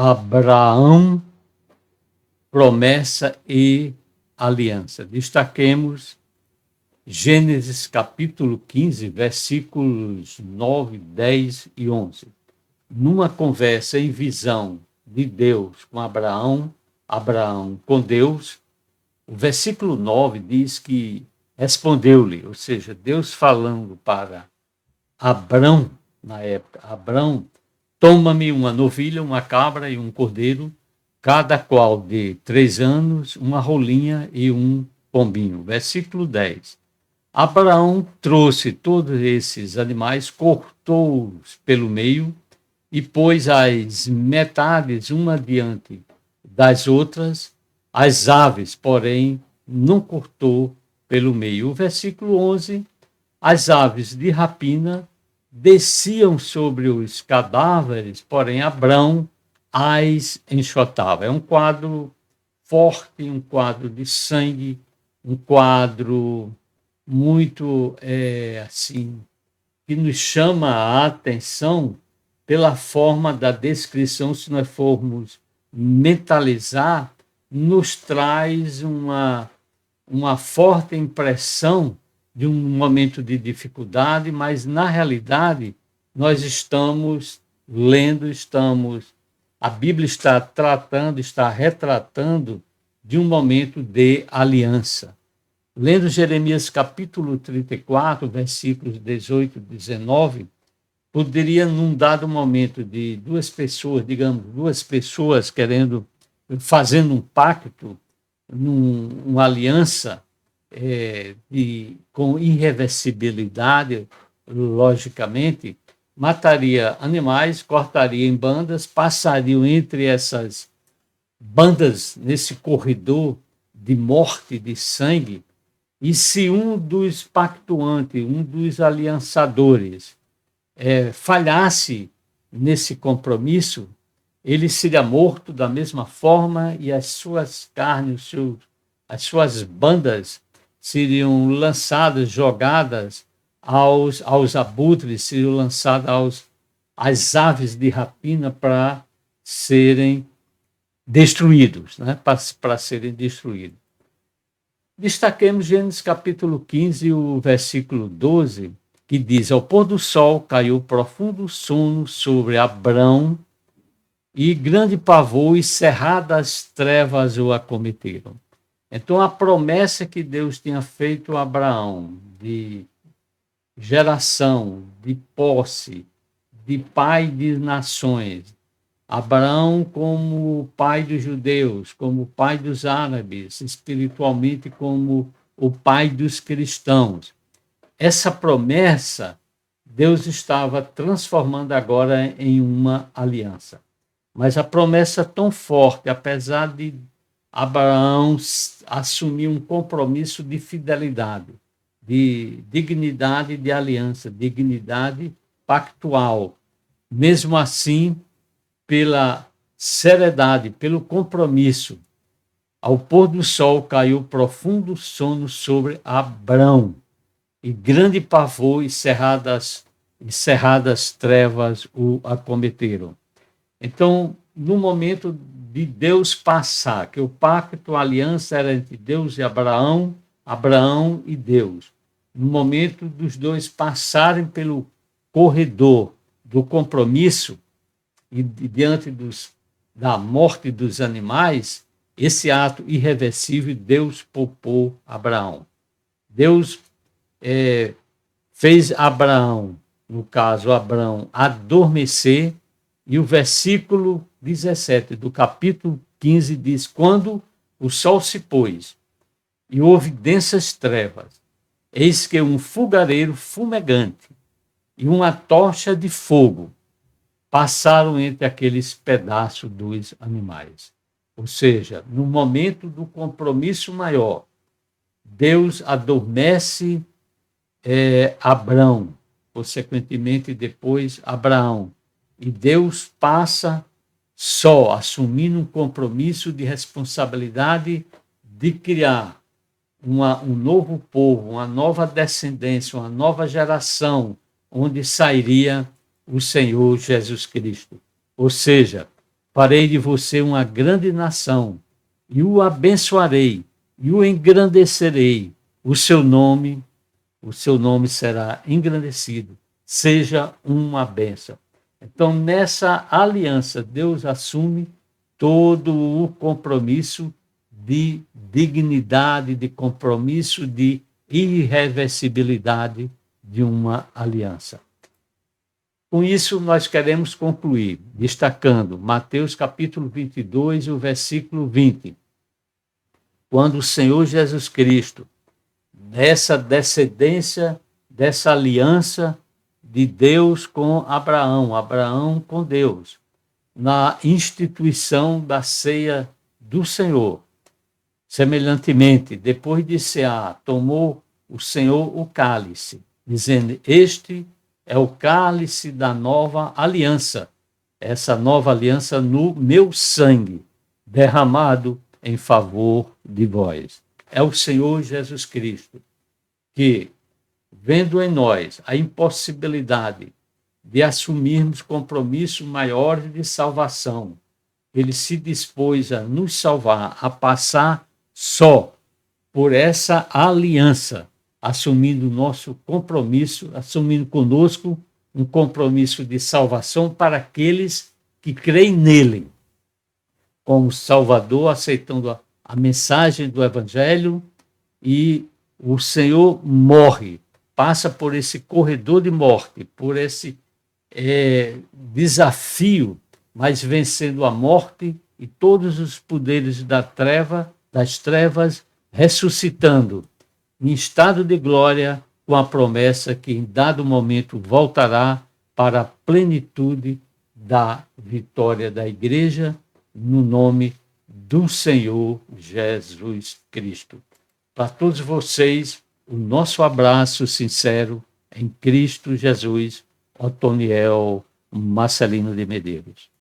Abraão, promessa e aliança. Destaquemos Gênesis capítulo 15, versículos 9, 10 e 11. Numa conversa em visão de Deus com Abraão com Deus, o versículo 9 diz que respondeu-lhe, ou seja, Deus falando para Abrão, na época, Abrão, toma-me uma novilha, uma cabra e um cordeiro, cada qual de 3 anos, uma rolinha e um pombinho. Versículo 10. Abraão trouxe todos esses animais, cortou-os pelo meio e pôs as metades uma diante das outras, as aves, porém, não cortou pelo meio. O versículo 11, as aves de rapina desciam sobre os cadáveres, porém Abrão as enxotava. É um quadro forte, um quadro de sangue, um quadro muito, assim, que nos chama a atenção pela forma da descrição, se nós formos mentalizar, nos traz uma forte impressão de um momento de dificuldade, mas, na realidade, nós estamos lendo, a Bíblia está retratando de um momento de aliança. Lendo Jeremias capítulo 34, versículos 18 e 19, poderia, num dado momento de duas pessoas fazendo um pacto, uma aliança com irreversibilidade, logicamente, mataria animais, cortaria em bandas, passariam entre essas bandas nesse corredor de morte, de sangue, e se um dos pactuantes, um dos aliançadores, falhasse nesse compromisso, ele seria morto da mesma forma e as suas carnes, as suas bandas seriam lançadas, jogadas aos abutres, seriam lançadas às aves de rapina para serem destruídos, né? Para serem destruídos. Destaquemos Gênesis capítulo 15, o versículo 12, que diz: ao pôr do sol caiu profundo sono sobre Abrão, e grande pavor e cerradas trevas o acometeram. Então, a promessa que Deus tinha feito a Abraão de geração, de posse, de pai de nações, Abraão como pai dos judeus, como pai dos árabes, espiritualmente como o pai dos cristãos. Essa promessa, Deus estava transformando agora em uma aliança. Mas a promessa tão forte, apesar de Abraão assumir um compromisso de fidelidade, de dignidade de aliança, dignidade pactual. Mesmo assim, pela seriedade, pelo compromisso, ao pôr do sol caiu profundo sono sobre Abrão, e grande pavor e cerradas trevas o acometeram. Então, no momento de Deus passar, que o pacto, a aliança era entre Deus e Abraão e Deus, no momento dos dois passarem pelo corredor do compromisso e diante da morte dos animais, esse ato irreversível, Deus poupou Abraão. Deus fez Abraão, no caso Abraão, adormecer. E o versículo 17 do capítulo 15 diz: quando o sol se pôs e houve densas trevas, eis que um fogareiro fumegante e uma tocha de fogo passaram entre aqueles pedaços dos animais. Ou seja, no momento do compromisso maior, Deus adormece Abrão, consequentemente depois Abraão. E Deus passa só, assumindo um compromisso de responsabilidade de criar um novo povo, uma nova descendência, uma nova geração, onde sairia o Senhor Jesus Cristo. Ou seja, Farei de você uma grande nação, e o abençoarei, e o engrandecerei. O seu nome será engrandecido. Seja uma bênção. Então, nessa aliança, Deus assume todo o compromisso de dignidade, de compromisso de irreversibilidade de uma aliança. Com isso, nós queremos concluir, destacando Mateus capítulo 22, o versículo 20. Quando o Senhor Jesus Cristo, nessa descendência, dessa aliança de Deus com Abraão, Abraão com Deus, na instituição da ceia do Senhor. Semelhantemente, depois de cear, tomou o Senhor o cálice, dizendo: Este é o cálice da nova aliança, essa nova aliança no meu sangue, derramado em favor de vós. É o Senhor Jesus Cristo que, vendo em nós a impossibilidade de assumirmos compromissos maiores de salvação, ele se dispôs a nos salvar, a passar só por essa aliança, assumindo nosso compromisso, assumindo conosco um compromisso de salvação para aqueles que creem nele, como Salvador, aceitando a mensagem do Evangelho, e o Senhor morre, passa por esse corredor de morte, por esse desafio, mas vencendo a morte e todos os poderes das trevas, ressuscitando em estado de glória, com a promessa que em dado momento voltará para a plenitude da vitória da igreja, no nome do Senhor Jesus Cristo. Para todos vocês, o nosso abraço sincero em Cristo Jesus, Otoniel Marcelino de Medeiros.